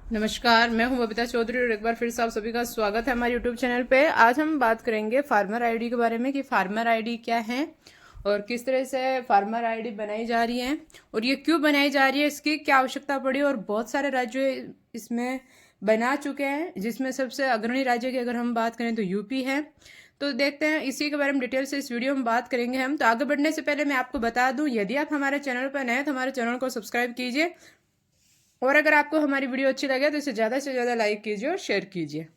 नमस्कार, मैं हूं बबीता चौधरी और एक बार फिर से आप सभी का स्वागत है हमारे यूट्यूब चैनल पे। आज हम बात करेंगे फार्मर आईडी के बारे में कि फार्मर आईडी क्या है और किस तरह से फार्मर आईडी बनाई जा रही है और ये क्यों बनाई जा रही है, इसकी क्या आवश्यकता पड़ी। और बहुत सारे राज्य इसमें बना चुके हैं, जिसमें सबसे अग्रणी राज्य की अगर हम बात करें तो यूपी है। तो देखते हैं इसी के बारे में डिटेल से इस वीडियो में बात करेंगे हम। तो आगे बढ़ने से पहले मैं आपको बता दूं, यदि आप हमारे चैनल पर नए हैं तो हमारे चैनल को सब्सक्राइब कीजिए और अगर आपको हमारी वीडियो अच्छी लगे तो इसे ज़्यादा से ज़्यादा लाइक कीजिए और शेयर कीजिए।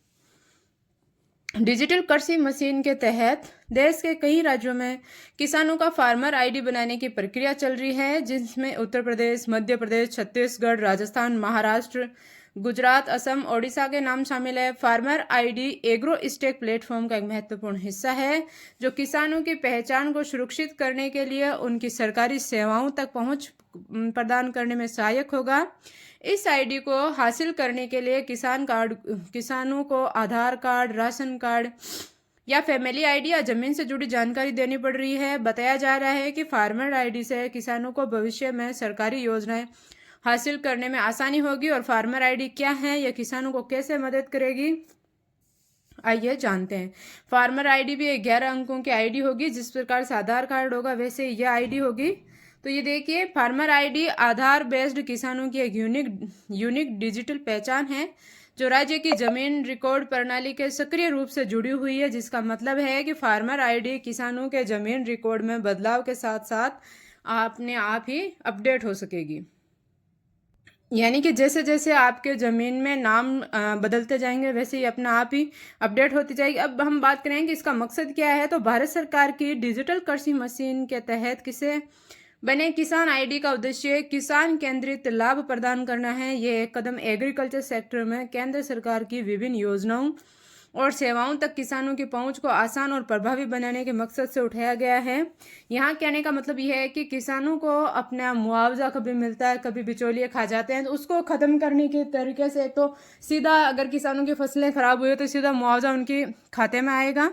डिजिटल कृषि मशीन के तहत देश के कई राज्यों में किसानों का फार्मर आईडी बनाने की प्रक्रिया चल रही है, जिसमें उत्तर प्रदेश, मध्य प्रदेश, छत्तीसगढ़, राजस्थान, महाराष्ट्र, गुजरात, असम, ओडिशा के नाम शामिल है। Farmer ID agro stack platform का एक महत्वपूर्ण हिस्सा है, जो किसानों की पहचान को सुरक्षित करने के लिए उनकी सरकारी सेवाओं तक पहुंच प्रदान करने में सहायक होगा। इस आईडी को हासिल करने के लिए किसानों को आधार कार्ड, राशन कार्ड या फैमिली आईडी या जमीन से जुड़ी जानकारी देनी पड़ रही है। बताया जा रहा है कि फार्मर आईडी से किसानों को भविष्य में सरकारी योजनाएं हासिल करने में आसानी होगी। और फार्मर आईडी क्या है, यह किसानों को कैसे मदद करेगी, आइए जानते हैं। फार्मर आईडी भी 11 अंकों की आईडी होगी। जिस प्रकार से आधार कार्ड होगा वैसे यह आईडी होगी। तो ये देखिए, फार्मर आईडी आधार बेस्ड किसानों की एक यूनिक डिजिटल पहचान है, जो राज्य की जमीन रिकॉर्ड प्रणाली के सक्रिय रूप से जुड़ी हुई है। जिसका मतलब है कि फार्मर आईडी किसानों के जमीन रिकॉर्ड में बदलाव के साथ साथ अपने आप ही अपडेट हो सकेगी। यानी कि जैसे जैसे आपके ज़मीन में नाम बदलते जाएंगे वैसे ही अपना आप ही अपडेट होती जाएगी। अब हम बात करें कि इसका मकसद क्या है। तो भारत सरकार की डिजिटल कृषि मशीन के तहत बने किसान आईडी का उद्देश्य किसान केंद्रित लाभ प्रदान करना है। ये एक कदम एग्रीकल्चर सेक्टर में केंद्र सरकार की विभिन्न योजनाओं और सेवाओं तक किसानों की पहुंच को आसान और प्रभावी बनाने के मकसद से उठाया गया है। यहाँ कहने का मतलब यह है कि किसानों को अपना मुआवजा कभी मिलता है, कभी बिचौलिए खा जाते हैं, तो उसको खत्म करने के तरीके से तो सीधा अगर किसानों की फसलें खराब हुई तो सीधा मुआवजा उनके खाते में आएगा।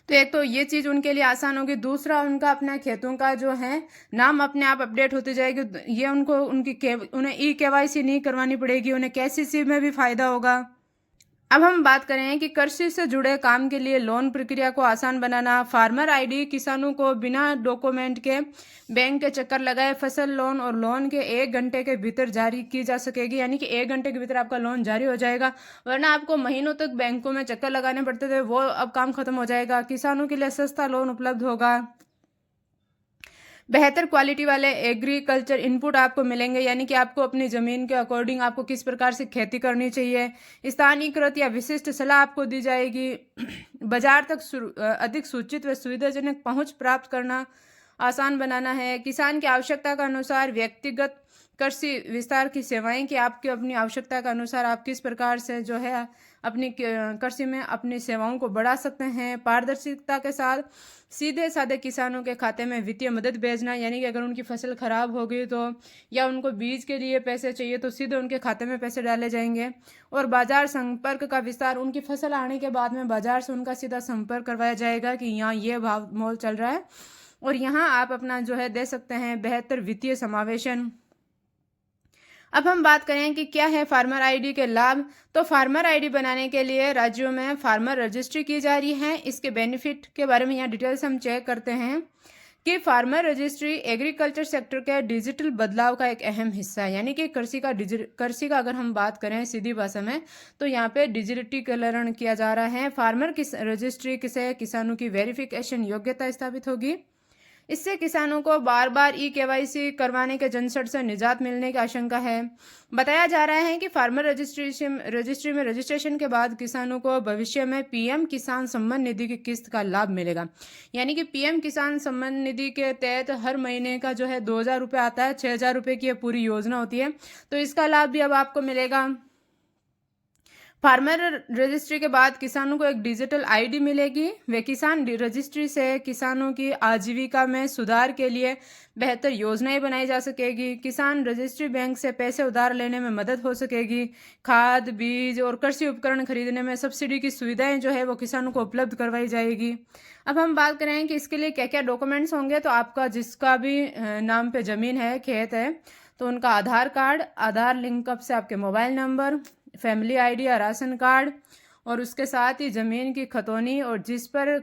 तो एक तो ये चीज़ उनके लिए आसान होगी। दूसरा, उनका अपना खेतों का जो है नाम अपने आप अपडेट होती जाएगी। ये उनको उन्हें KYC नहीं करवानी पड़ेगी, उन्हें KCC में भी फायदा होगा। अब हम बात करें कि कृषि से जुड़े काम के लिए लोन प्रक्रिया को आसान बनाना। फार्मर आईडी किसानों को बिना डॉक्यूमेंट के बैंक के चक्कर लगाए फसल लोन और लोन के 1 घंटे के भीतर जारी की जा सकेगी। यानी कि 1 घंटे के भीतर आपका लोन जारी हो जाएगा, वरना आपको महीनों तक बैंकों में चक्कर लगाने पड़ते थे, वो अब काम खत्म हो जाएगा। किसानों के लिए सस्ता लोन उपलब्ध होगा। बेहतर क्वालिटी वाले एग्रीकल्चर इनपुट आपको मिलेंगे, यानी कि आपको अपनी ज़मीन के अकॉर्डिंग आपको किस प्रकार से खेती करनी चाहिए, स्थानीयकृत या विशिष्ट सलाह आपको दी जाएगी। बाजार तक अधिक सूचित व सुविधाजनक पहुंच प्राप्त करना आसान बनाना है। किसान की आवश्यकता के अनुसार व्यक्तिगत कृषि विस्तार की सेवाएं कि आपकी अपनी आवश्यकता के अनुसार आप किस प्रकार से जो है अपनी कृषि में अपनी सेवाओं को बढ़ा सकते हैं। पारदर्शिता के साथ सीधे साधे किसानों के खाते में वित्तीय मदद भेजना, यानी कि अगर उनकी फसल खराब हो गई तो या उनको बीज के लिए पैसे चाहिए तो सीधे उनके खाते में पैसे डाले जाएंगे। और बाजार संपर्क का विस्तार, उनकी फसल आने के बाद में बाजार से उनका सीधा संपर्क करवाया जाएगा कि यहाँ ये भाव मोल चल रहा है और यहाँ आप अपना जो है दे सकते हैं। बेहतर वित्तीय समावेशन। अब हम बात करें कि क्या है फार्मर आईडी के लाभ। तो फार्मर आईडी बनाने के लिए राज्यों में फार्मर रजिस्ट्री की जा रही है। इसके बेनिफिट के बारे में यहाँ डिटेल से हम चेक करते हैं कि फार्मर रजिस्ट्री एग्रीकल्चर सेक्टर के डिजिटल बदलाव का एक अहम हिस्सा है। यानी कि कृषि का अगर हम बात करें सीधी भाषा में तो यहाँ पे डिजिटलीकरण किया जा रहा है। फार्मर रजिस्ट्री से किसानों की वेरिफिकेशन योग्यता स्थापित होगी। इससे किसानों को बार बार KYC करवाने के झंझट से निजात मिलने की आशंका है। बताया जा रहा है कि फार्मर रजिस्ट्री में रजिस्ट्रेशन के बाद किसानों को भविष्य में PM किसान सम्मान निधि की किस्त का लाभ मिलेगा। यानी कि PM किसान सम्मान निधि के तहत हर महीने का जो है 2,000 रुपये आता है। 6,000 रुपये की पूरी योजना होती है, तो इसका लाभ भी अब आपको मिलेगा। फार्मर रजिस्ट्री के बाद किसानों को एक डिजिटल आईडी मिलेगी। वे किसान रजिस्ट्री से किसानों की आजीविका में सुधार के लिए बेहतर योजनाएं बनाई जा सकेगी। किसान रजिस्ट्री बैंक से पैसे उधार लेने में मदद हो सकेगी। खाद, बीज और कृषि उपकरण खरीदने में सब्सिडी की सुविधाएं जो है वो किसानों को उपलब्ध करवाई जाएगी। अब हम बात करें कि इसके लिए क्या क्या डॉक्यूमेंट्स होंगे। तो आपका जिसका भी नाम पे ज़मीन है, खेत है, तो उनका आधार कार्ड, आधार लिंकअप से आपके मोबाइल नंबर, फैमिली आईडी या राशन कार्ड, और उसके साथ ही ज़मीन की खतौनी और जिस पर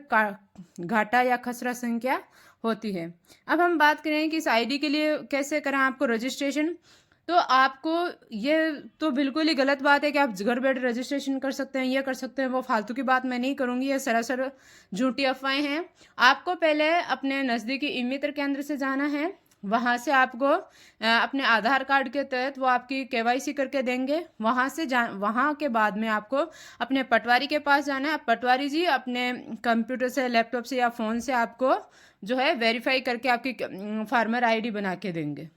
घाटा या खसरा संख्या होती है। अब हम बात करें कि इस आईडी के लिए कैसे करें आपको रजिस्ट्रेशन। तो आपको ये तो बिल्कुल ही गलत बात है कि आप घर बैठे रजिस्ट्रेशन कर सकते हैं, ये कर सकते हैं, वो फालतू की बात मैं नहीं करूँगी, ये सरासर झूठी अफवाहें हैं। आपको पहले अपने नज़दीकी ई मित्र केंद्र से जाना है, वहाँ से आपको अपने आधार कार्ड के तहत वो आपकी KYC करके देंगे। वहाँ के बाद में आपको अपने पटवारी के पास जाना है। पटवारी जी अपने कंप्यूटर से, लैपटॉप से या फ़ोन से आपको जो है वेरीफाई करके आपकी फार्मर आईडी बना के देंगे,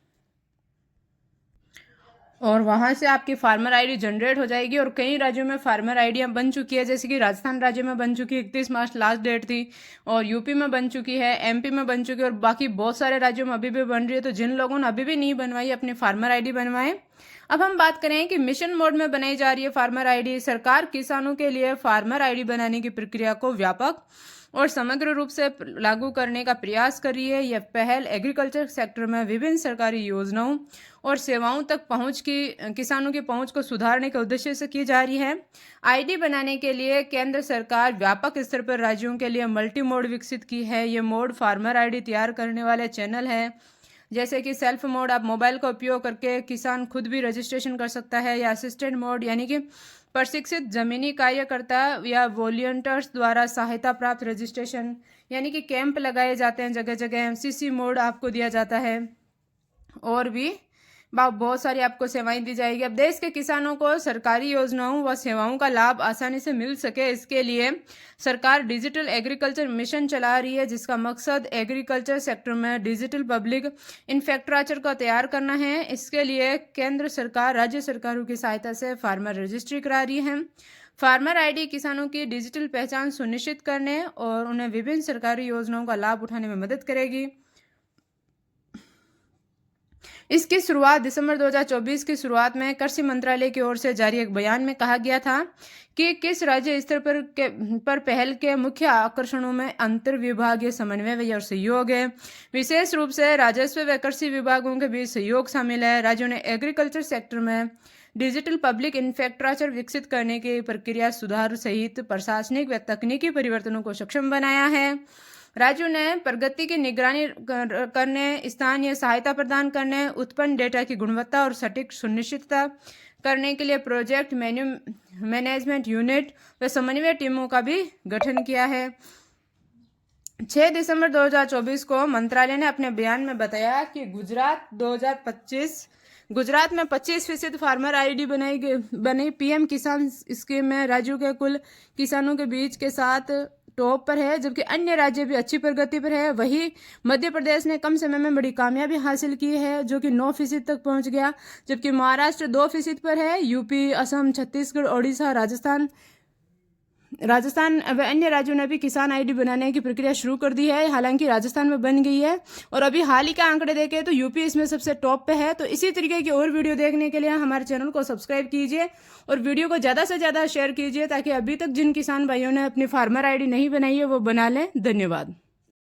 और वहाँ से आपकी फार्मर आईडी जनरेट हो जाएगी। और कई राज्यों में फार्मर आईडियाँ बन चुकी है, जैसे कि राजस्थान राज्य में बन चुकी है, 31 मार्च लास्ट डेट थी, और यूपी में बन चुकी है, MP में बन चुकी है, और बाकी बहुत सारे राज्यों में अभी भी बन रही है। तो जिन लोगों ने अभी भी नहीं बनवाई, अपनी फार्मर आईडी बनवाएं। अब हम बात करें कि मिशन मोड में बनाई जा रही है फार्मर आईडी। सरकार किसानों के लिए फार्मर आईडी बनाने की प्रक्रिया को व्यापक और समग्र रूप से लागू करने का प्रयास कर रही है। यह पहल एग्रीकल्चर सेक्टर में विभिन्न सरकारी योजनाओं और सेवाओं तक किसानों की पहुंच को सुधारने के उद्देश्य से की जा रही है। आईडी बनाने के लिए केंद्र सरकार व्यापक स्तर पर राज्यों के लिए मल्टी मोड विकसित की है। ये मोड फार्मर आईडी तैयार करने वाले चैनल है, जैसे कि सेल्फ मोड, आप मोबाइल का उपयोग करके किसान खुद भी रजिस्ट्रेशन कर सकता है, या असिस्टेंट मोड यानी कि प्रशिक्षित जमीनी कार्यकर्ता या वॉलंटियर्स द्वारा सहायता प्राप्त रजिस्ट्रेशन, यानी कि कैंप लगाए जाते हैं जगह जगह। CC मोड आपको दिया जाता है, और भी बहुत सारी आपको सेवाएं दी जाएगी। अब देश के किसानों को सरकारी योजनाओं व सेवाओं का लाभ आसानी से मिल सके, इसके लिए सरकार डिजिटल एग्रीकल्चर मिशन चला रही है, जिसका मकसद एग्रीकल्चर सेक्टर में डिजिटल पब्लिक इंफ्रास्ट्रक्चर को तैयार करना है। इसके लिए केंद्र सरकार राज्य सरकारों की सहायता से फार्मर रजिस्ट्री करा रही है। फार्मर आईडी किसानों की डिजिटल पहचान सुनिश्चित करने और उन्हें विभिन्न सरकारी योजनाओं का लाभ उठाने में मदद करेगी। इसकी शुरुआत दिसंबर 2024 की शुरुआत में कृषि मंत्रालय की ओर से जारी एक बयान में कहा गया था कि किस राज्य स्तर पर पहल के मुख्य आकर्षणों में अंतर विभागीय समन्वय और सहयोग है। विशेष रूप से राजस्व व कृषि विभागों के बीच सहयोग शामिल है। राज्यों ने एग्रीकल्चर सेक्टर में डिजिटल पब्लिक इंफ्रास्ट्रक्चर विकसित करने की प्रक्रिया सुधार सहित प्रशासनिक व तकनीकी परिवर्तनों को सक्षम बनाया है। राज्यों ने प्रगति की निगरानी करने, स्थानीय सहायता प्रदान करने, उत्पन्न डेटा की गुणवत्ता और सटीक सुनिश्चितता करने के लिए प्रोजेक्ट मैनेजमेंट यूनिट व समन्वय टीमों का भी गठन किया है। 6 दिसंबर 2024 को मंत्रालय ने अपने बयान में बताया कि गुजरात में 25% फार्मर आईडी बनी। PM किसान स्कीम में राज्यों के कुल किसानों के बीच के साथ टॉप पर है, जबकि अन्य राज्य भी अच्छी प्रगति पर है। वही मध्य प्रदेश ने कम समय में बड़ी कामयाबी हासिल की है, जो कि 9% तक पहुंच गया, जबकि महाराष्ट्र 2% पर है। यूपी, असम, छत्तीसगढ़, ओडिशा, राजस्थान व अन्य राज्यों ने भी किसान आईडी बनाने की प्रक्रिया शुरू कर दी है। हालांकि राजस्थान में बन गई है, और अभी हाल ही के आंकड़े देखें तो यूपी इसमें सबसे टॉप पे है। तो इसी तरीके की और वीडियो देखने के लिए हमारे चैनल को सब्सक्राइब कीजिए और वीडियो को ज़्यादा से ज़्यादा शेयर कीजिए, ताकि अभी तक जिन किसान भाइयों ने अपनी फार्मर आईडी नहीं बनाई है वो बना लें। धन्यवाद।